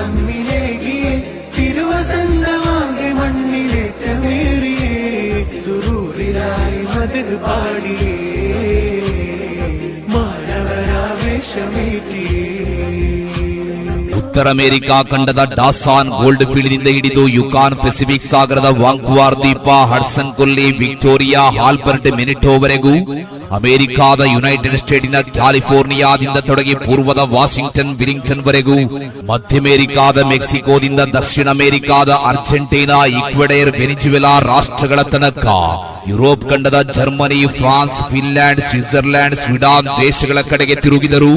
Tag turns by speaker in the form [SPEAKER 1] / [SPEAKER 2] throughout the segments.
[SPEAKER 1] തമ്മിലേകിയേ തിരുവസന്തമാകെ മണ്ണിലേറ്റമേറിയേ സുരൂറിലായി മദ്ഹ് പാടിയേ മാനവരാവേശമേറ്റിയേ.
[SPEAKER 2] ಉತ್ತರ ಅಮೆರಿಕಾ ಖಂಡದ ಡಾಸಾನ್ gold field ನಿಂದ ಹಿಡಿದು ಯುಕಾನ್ ಪೆಸಿಫಿಕ್ ಸಾಗರದ ವಾಂಕುವರ್ ದ್ವೀಪ, ಹಡ್ಸನ್ ಕೊಲ್ಲಿ, ವಿಕ್ಟೋರಿಯಾ, ಆಲ್ಬರ್ಟ್, ಮೆನಿಟೋವರೆಗೂ, ಅಮೆರಿಕಾದ ಯುನೈಟೆಡ್ ಸ್ಟೇಟಿನ ಕ್ಯಾಲಿಫೋರ್ನಿಯಾದಿಂದ ತೊಡಗಿ ಪೂರ್ವದ ವಾಷಿಂಗ್ಟನ್, ವಿಲಿಂಗ್ಟನ್ ವರೆಗೂ, ಮಧ್ಯ ಅಮೆರಿಕಾದ ಮೆಕ್ಸಿಕೋದಿಂದ ದಕ್ಷಿಣ ಅಮೆರಿಕಾದ ಅರ್ಜೆಂಟೀನಾ, ಈಕ್ವೆಡರ್, ವೆನಿಜುವೆಲಾ ರಾಷ್ಟ್ರಗಳ ತನಕ, ಯುರೋಪ್ ಖಂಡದ Germany, France, Finland, Switzerland, Sweden ದೇಶಗಳ ಕಡೆಗೆ ತಿರುಗಿದರು.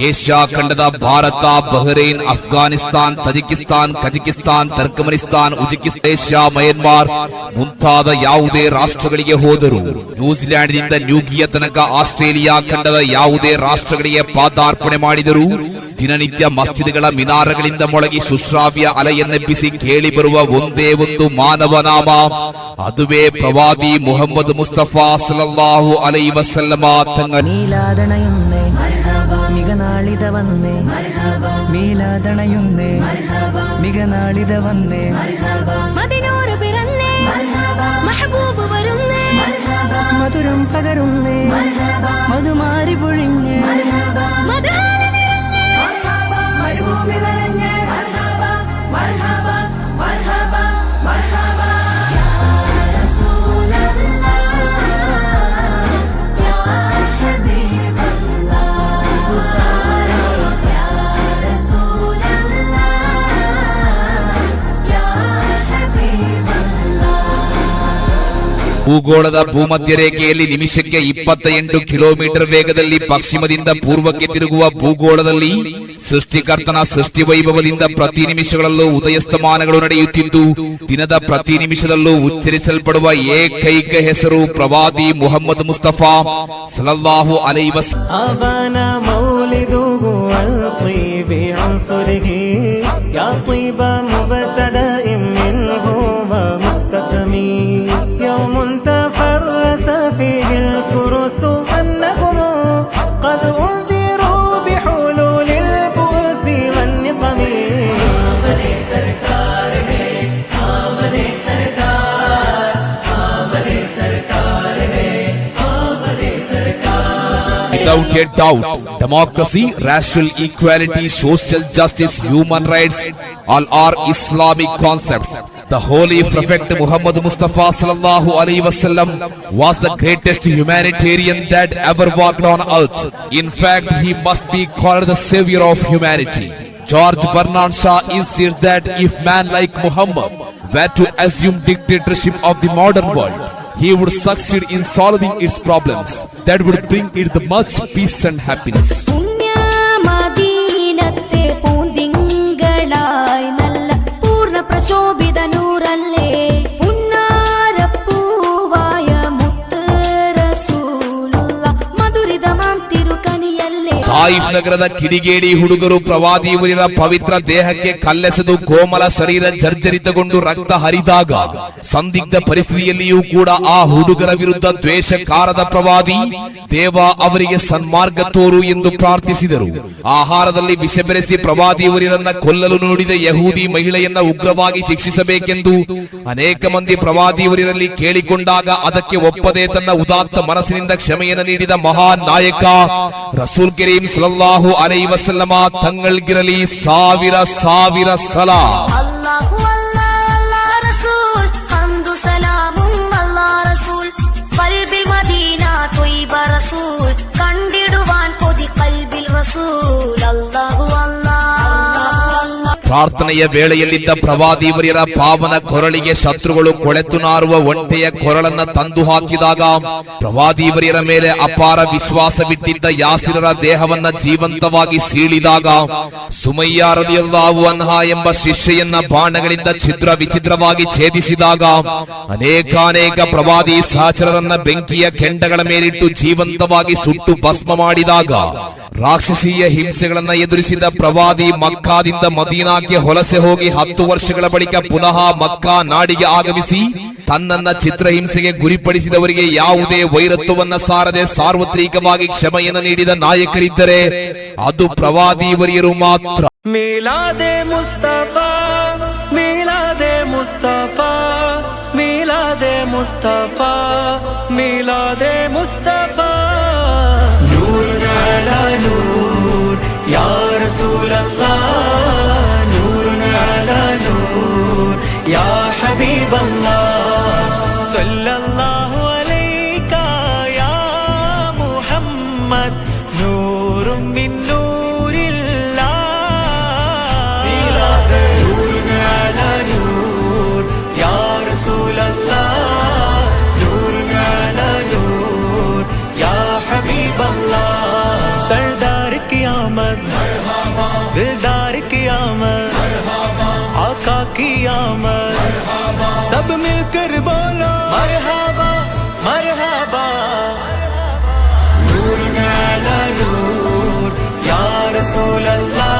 [SPEAKER 2] ಏಷ್ಯಾ ಖಂಡದ Bharat, Bahrain, Afghanistan, Tajikistan, Kazakhstan, Turkmenistan, Uzbekistan, Asia, Myanmar ಮುಂತಾದ ಯಾವುದೇ ರಾಷ್ಟ್ರಗಳಿಗೆ ಹೋದರು. ನ್ಯೂಜಿಲ್ಯಾಂಡ್ನಿಂದ ನ್ಯೂಗಿಯ ತನಕ ಆಸ್ಟ್ರೇಲಿಯಾ ಖಂಡದ ಯಾವುದೇ ರಾಷ್ಟ್ರಗಳಿಗೆ ಪಾದಾರ್ಪಣೆ ಮಾಡಿದರು. ದಿನನಿತ್ಯ ಮಸ್ಜಿದ್ಗಳ ಮಿನಾರಗಳಿಂದ ಮೊಳಗಿ ಸುಶ್ರಾವ್ಯ ಅಲೆಯನ್ನೆಬ್ಬಿಸಿ ಕೇಳಿ ಬರುವ ಒಂದೇ ಒಂದು ಮಾನವ ನಾಮ, ಅದುವೇ ಪ್ರವಾದಿ ಮುಹಮ್ಮದ್ ಮುಸ್ತಫಾ ಸಲ್ಲಲ್ಲಾಹು ಅಲೈಹಿ ವಸಲ್ಲಮ ತಂಗ
[SPEAKER 3] മികനാളിതവന്നേ മീലാദണയുന്നേ മികനാളിതവന്നേ
[SPEAKER 4] മദിനൂറ് പിറന്നേ മഹബൂബ് വരുന്നേ
[SPEAKER 3] മധുരം പകരുന്നേ മധുമാരി പൊഴിഞ്ഞേ
[SPEAKER 4] മദഹാല നിറഞ്ഞേ
[SPEAKER 3] മരുഭൂമി നനഞ്ഞേ
[SPEAKER 4] മർഹബാ മർഹബാ മർഹബാ
[SPEAKER 3] മർഹബാ
[SPEAKER 2] ಭೂಗೋಳದ ಭೂಮಧ್ಯ ರೇಖೆಯಲ್ಲಿ ನಿಮಿಷಕ್ಕೆ 28 ಕಿಲೋಮೀಟರ್ ವೇಗದಲ್ಲಿ ಪಶ್ಚಿಮದಿಂದ ಪೂರ್ವಕ್ಕೆ ತಿರುಗುವ ಭೂಗೋಳದಲ್ಲಿ ಸೃಷ್ಟಿಕರ್ತನ ಸೃಷ್ಟಿ ವೈಭವದಿಂದ ಪ್ರತಿ ನಿಮಿಷಗಳಲ್ಲೂ ಉದಯಸ್ತಮಾನಗಳು ನಡೆಯುತ್ತಿದ್ದು, ದಿನದ ಪ್ರತಿ ನಿಮಿಷದಲ್ಲೂ ಉಚ್ಚರಿಸಲ್ಪಡುವ ಏಕೈಕ ಹೆಸರು ಪ್ರವಾದಿ Muhammad Mustafa ಸಲ್ಲಲ್ಲಾಹು ಅಲೈಹಿ Without a doubt, democracy, racial equality, social justice, human rights, all are Islamic concepts. The holy prophet Muhammad Mustafa sallallahu alaihi wasallam was the greatest humanitarian that ever walked on earth. In fact, he must be called the savior of humanity. George Bernard Shaw insists that if man like Muhammad were to assume dictatorship of the modern world, he would succeed in solving its problems that would bring it the much peace and happiness. Taif ನಗರದ ಕಿಡಿಗೇಡಿ ಹುಡುಗರು ಪ್ರವಾದಿಯವರ ಪವಿತ್ರ ದೇಹಕ್ಕೆ ಕಲ್ಲೆಸೆದು ಕೋಮಲ ಶರೀರ ಜರ್ಜರಿತಗೊಂಡು ರಕ್ತ ಹರಿದಾಗ ಸಂದಿಗ್ಧ ಪರಿಸ್ಥಿತಿಯಲ್ಲಿಯೂ ಕೂಡ ಆ ಹುಡುಗರ ವಿರುದ್ಧ ದ್ವೇಷಕಾರದ ಪ್ರವಾದಿ ದೇವ ಅವರಿಗೆ ಸನ್ಮಾರ್ಗ ತೋರು ಎಂದು ಪ್ರಾರ್ಥಿಸಿದರು. ಆಹಾರದಲ್ಲಿ ವಿಷ ಬೆರೆಸಿ ಪ್ರವಾದಿಯವರನ್ನ ಕೊಲ್ಲಲು ನೋಡಿದ ಯಹೂದಿ ಮಹಿಳೆಯನ್ನ ಉಗ್ರವಾಗಿ ಶಿಕ್ಷಿಸಬೇಕೆಂದು ಅನೇಕ ಮಂದಿ ಪ್ರವಾದಿಯವರಲ್ಲಿ ಕೇಳಿಕೊಂಡಾಗ ಅದಕ್ಕೆ ಒಪ್ಪದೆ ತನ್ನ ಉದಾತ್ತ ಮನಸ್ಸಿನಿಂದ ಕ್ಷಮೆಯನ್ನು ನೀಡಿದ ಮಹಾನ್ ನಾಯಕ ರಸೂಲ್ ಕರೀಂ ಸಲ್ಲಲ್ಲಾಹು ಅಲೈಹಿ ವಸಲ್ಲಮ ತಂಗಳ್ಗಿರಲಿ ಸಾವಿರ ಸಾವಿರ ಸಲ. ಪ್ರಾರ್ಥನೆಯ ವೇಳೆಯಲ್ಲಿದ್ದ ಪ್ರವಾದಿವರ್ಯರ ಪಾವನ ಕೊರಳಿಗೆ ಶತ್ರುಗಳು ಕೊಳೆತು ನಾರುವ ಒಂಟೆಯ ಕೊರಳನ್ನ ತಂದು ಹಾಕಿದಾಗ ಪ್ರವಾದಿವರ್ಯರ ಮೇಲೆ ಅಪಾರ ವಿಶ್ವಾಸವಿಟ್ಟಿದ್ದ ಯಾಸಿರರ ದೇಹವನ್ನ ಜೀವಂತವಾಗಿ ಸೀಳಿದಾಗ ಸುಮಯ್ಯ ರಲಿಯಲ್ಲಾಹು ಅನ್ಹಾ ಎಂಬ ಶಿಷ್ಯೆಯನ್ನ ಬಾಣಗಳಿಂದ ಛಿದ್ರ ವಿಚಿತ್ರವಾಗಿ ಛೇದಿಸಿದಾಗ ಅನೇಕಾನೇಕ ಪ್ರವಾದಿ ಸಹಚರರನ್ನ ಬೆಂಕಿಯ ಕೆಂಡಗಳ ಮೇಲಿಟ್ಟು ಜೀವಂತವಾಗಿ ಸುಟ್ಟು ಭಸ್ಮ ಮಾಡಿದಾಗ ರಾಕ್ಷಸೀಯ ಹಿಂಸೆಗಳನ್ನ ಎದುರಿಸಿದ ಪ್ರವಾದಿ ಮಕ್ಕಾದಿಂದ ಮದೀನಾಕ್ಕೆ ವಲಸೆ ಹೋಗಿ 10 ವರ್ಷಗಳ ಬಳಿಕ ಪುನಃ ಮಕ್ಕಾ ನಾಡಿಗೆ ಆಗಮಿಸಿ ತನ್ನನ್ನ ಚಿತ್ರಹಿಂಸೆಗೆ ಗುರಿಪಡಿಸಿದವರಿಗೆ ಯಾವುದೇ ವೈರತ್ವವನ್ನ ಸಾರದೆ ಸಾರ್ವತ್ರಿಕವಾಗಿ ಕ್ಷಮೆಯನ್ನು ನೀಡಿದ ನಾಯಕರಿದ್ದರೆ ಅದು ಪ್ರವಾದಿವರಿಯರು ಮಾತ್ರ.
[SPEAKER 1] മീലാദെ മുസ്തഫ മീലാദെ മുസ്തഫ മീലാദെ മുസ്തഫ മീലാദെ മുസ്തഫ നൂറുന അലാ നൂർ യാ റസൂലല്ലാഹ് നൂറുന അലാ നൂർ യാ ഹബീബല്ലാഹ് സല്ലല്ലാഹു അലൈക യാ മുഹമ്മദ് നൂറും മിൻ सरदार की आमद दिलदार की आमद आका की आमद सब मिलकर बोलो मरहबा मरहबा नूर अला नूर या रसूल अल्लाह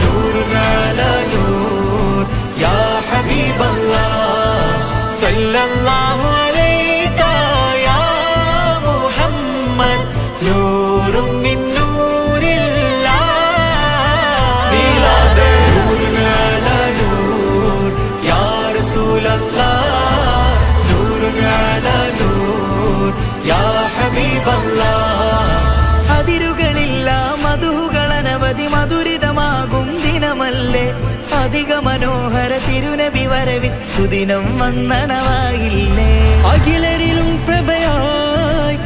[SPEAKER 1] नूर अला नूर या हबीब अल्लाह सल्लल्लाहु अलैका या मुहम्मद नूर मिन नूरिल्लाह मिलाद नूर अला नूर या रसूल अल्लाह नूर अला नूर या हबीब अल्लाह അതിരുകളില്ല മധുകളനവധി മധുരിതമാകും ദിനമല്ലേ അധിക മനോഹര തിരുനബി വരവിൽ സുദിനം വന്നണവായില്ലേ അഖിലരിലും പ്രഭയായി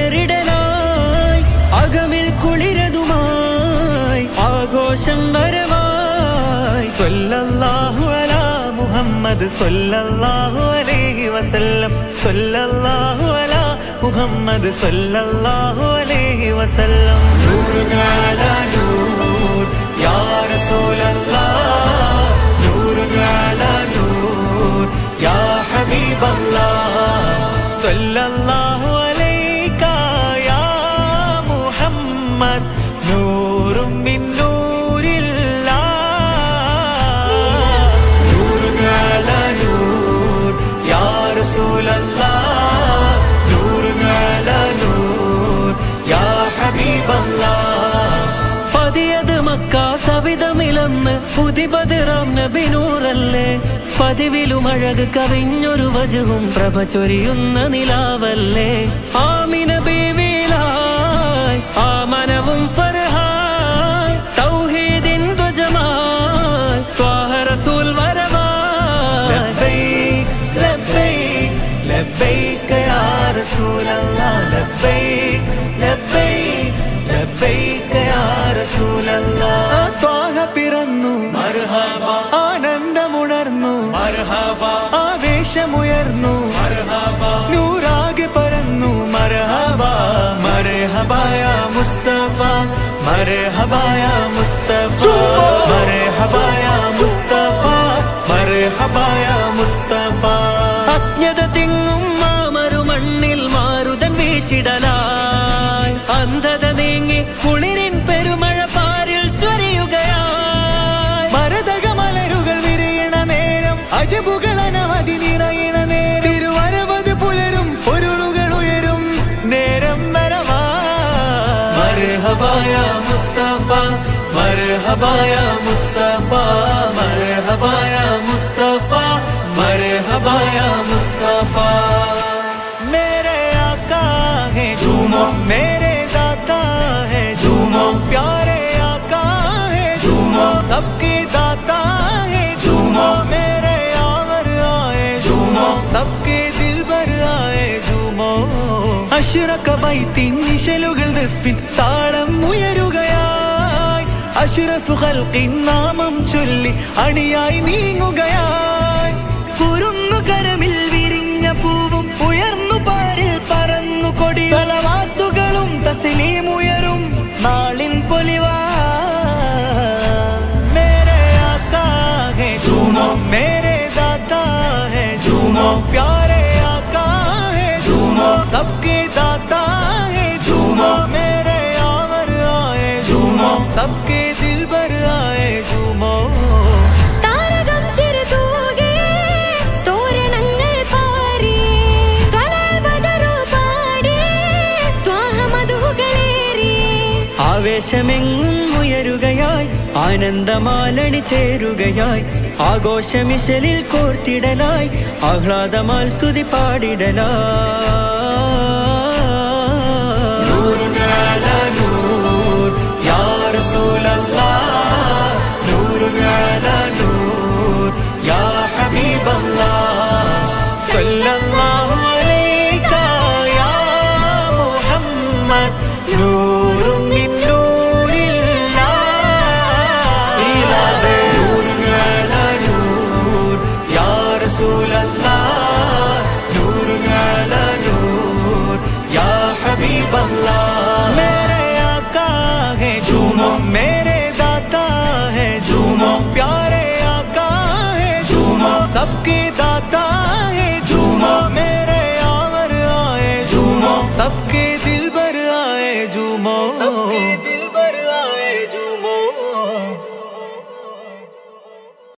[SPEAKER 1] അഴകതുമേറിടനായി അകമിൽ കുളിരതുമായി ആഘോഷം വരവായി സ്വല്ലല്ലാഹു അലാ മുഹമ്മദ് സ്വല്ലല്ലാഹു അലൈഹി വസല്ലം സ്വല്ലല്ലാഹു അലാ മുഹമ്മദ് സ്വല്ലല്ലാഹു അലൈഹി വസല്ലം നൂറുന അലാ നൂർ യാ റസൂലല്ലാഹ് നൂറുന അലാ നൂർ യാ ഹബീബല്ലാഹ് സ്വല്ലല്ലാഹു അലൈക യാ മുഹമ്മദ് നൂറും മിൻ നൂരില്ലാഹ് നൂറുന അലാ നൂർ യാ റസൂലല്ലാഹ് നൂറുന അലാ നൂർ യാ ഹബീബല്ലാഹ് പതിയത് മക്ക സവിധമിലന്ന് പുതിബദറാം നബി നൂറല്ലേ പതിവിലും അഴക് കവിഞ്ഞൊരു വജുവും പ്രഭ ചൊരിയുന്ന നിലാവല്ലേ ആമിന ബീവിലായി ആ മനവും ഫർഹായ് തൗഹീദിൻ ധ്വജമായി ത്വാഹ റസൂൽ വരവായി ലബ്ബൈക് ലബ്ബൈക് ലബ്ബൈക യാ റസൂലല്ലാഹ് ലബ്ബൈക് ലബ്ബൈക് ലബ്ബൈക യാ റസൂലല്ലാഹ് ത്വാഹ പിറന്നു മർഹബ ആനന്ദമുണർന്നു മർഹബ ആവേശമുയർന്നു മർഹബ നൂറാകെ പരന്നു മർഹബ മർഹബ യാ മുസ്തഫ മർഹബ യാ മുസ്തഫ മർഹബ യാ മുസ്തഫ മർഹബ യാ മുസ്തഫ അജ്ഞത തിങ്ങും മാമരുമണ്ണിൽ മാരുതൻ വീശിടലായി അന്ധത നീങ്ങി കുളിരിൻ പെരുമഴ പാരിൽ ചൊരിയുകയായി മരതക മലരുകൾ വിരിയണ നേരം അജബുകൾ അനവധി നിറയണ നേരം തിരുവരവത് പുലരും പൊരുളുകൾ ഉയരും നേരം വരവാ മർഹബ യാ മുസ്തഫ മർഹബ യാ മുസ്തഫ മർഹബ യാ മുസ്തഫ മർഹബ യാ മുസ്തഫ मेरे आका है झूमो मेरे दाता है झूमो प्यारे आका है झूमो सबके दाता है झूमो मेरे आवर आए झूमो सबके दिल भर आए झूमो അഷ്റഖ ബൈത്തിൻ നിശലുകൾ ദഫിൻ താളം ഉയരുകയായി അഷ്റഫ് ഖൽഖിൻ നാമം ചൊല്ലി അണിയായി നീങ്ങുകയായി കുരുന്നു കരമിൽ വിരിഞ്ഞ പൂവും ഉയർന്നു പാരിൽ പറന്നു കൊടി സലവാത്തുകളും തസ്ലീമുയരും നാളിൻ പൊലിവാ മേരെ ആകാ ഹേ झूमो मेरे दाता है झूमो प्यारे आका है झूमो सबके दाता है झूमो मेरे आवर आए झूमो सबके दिल भर आए झूमो
[SPEAKER 4] താരകം ചെറുതൂകേ തോരണങ്ങൾ പാറി ത്വലൽ ബദറു പാടി ത്വാഹ മധുകളേറി
[SPEAKER 1] ആവേ
[SPEAKER 3] ആവേശമെങ്ങും ഉയരുകയായി ആനന്ദമാലണി ചേരുകയായി ആഘോഷമിശലിൽ കോർത്തിടലായി ആഹ്ലാദമാൽ സ്തുതി പാടിടലായി
[SPEAKER 1] സല്ലല്ലാഹു അലൈക യാ മുഹമ്മദ് നൂറും മിൻ നൂരില്ലാഹ് ഇലാഹി നൂറുൻ അലാ നൂർ യാ റസൂലല്ലാഹ് നൂറുൻ അലാ നൂർ യാ ഹബീബല്ലാഹ് മേരെ ആका है झूमो मेरे दाता है झूमो प्यारे आका है झूमो सबके दाता झूमो मेरे आवर आए झूमो सबके दिल भर आए झूमो